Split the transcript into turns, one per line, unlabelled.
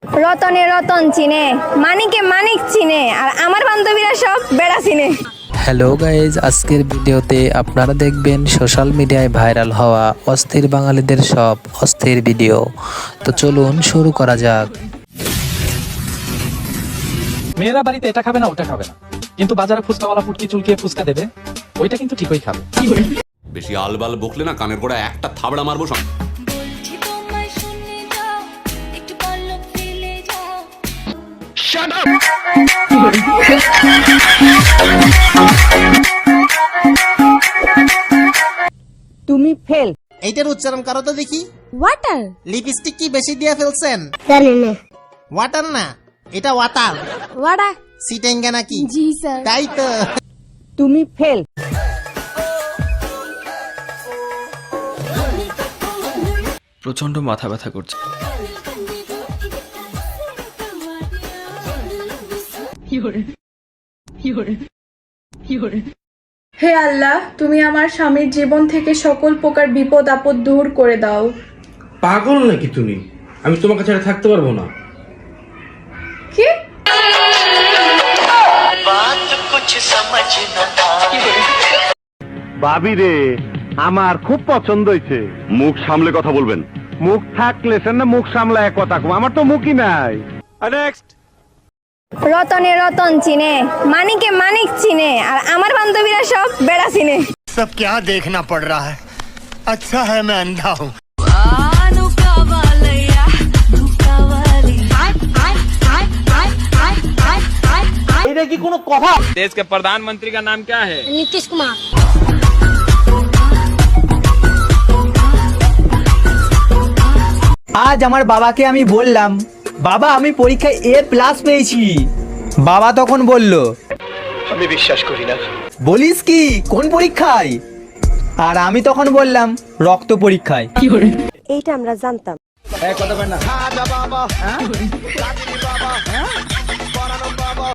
রতনে রতন চিনে, মানিকে মানিক চিনে, আর আমার বান্ধবীরা সব বেড়া চিনে।
হ্যালো গাইজ, আজকের ভিডিওতে আপনারা দেখবেন সোশ্যাল মিডিয়ায় ভাইরাল হওয়া অস্থির বাঙালিদের সব অস্থির ভিডিও। তো চলুন শুরু করা যাক।
মেয়েরা বাড়িতে এটা খাবে না ওটা খাবে না, কিন্তু বাজারে ফুচকাওয়ালা ফুটকি চুলকিয়ে ফুচকা দেবে, ওইটা কিন্তু ঠিকই খাবে।
বেশি আলবাল বকলে না কানের গোড়া একটা থাবড়া মারবো।
তুমি ফেল।
এইটার উচ্চারণ করো তো দেখি।
ওয়াটার।
লিপস্টিক কি বেশি দিয়ে ফেলছেন?
জানি না।
ওয়াটার না, এটা ওয়াটার।
ওয়াটা।
সিটেঙ্গা নাকি?
জি স্যার।
তাই তো।
তুমি ফেল।
প্রচন্ড মাথা ব্যথা করছে।
হে আল্লাহ, তুমি আমার স্বামীর জীবন থেকে সকল প্রকার বিপদ আপদ দূর করে দাও।
পাগল নাকি তুমি? আমি তোমাকে ছাড়া থাকতে পারবো না।
কি?
ভাবি রে, আমার খুব পছন্দ হয়েছে। মুখ সামলে কথা বলবেন। মুখ থাকলে না, মুখ সামলায় কথা কম। আমার তো মুখই নাই। নেক্সট।
রতনে রতন চিনে, মানিকে মানিক চিনে, আর আমার বান্ধবীরা সব বেড়া চিনে।
सब क्या देखना पड़ रहा है? अच्छा है मैं अंधा हूँ।
এটা কি কোনো কথা?
देश के प्रधानमंत्री का नाम क्या है?
নীতিশ কুমার।
আজ আমার বাবাকে আমি বললাম, বাবা আমি পরীক্ষায় A+ পেয়েছি। বাবা তখন বলল,
আমি বিশ্বাস করি না।
বলিস কি, কোন পরীক্ষায়? আর আমি তখন বললাম, রক্ত পরীক্ষায়।
এইটা আমরা জানতাম।
কথা বল না।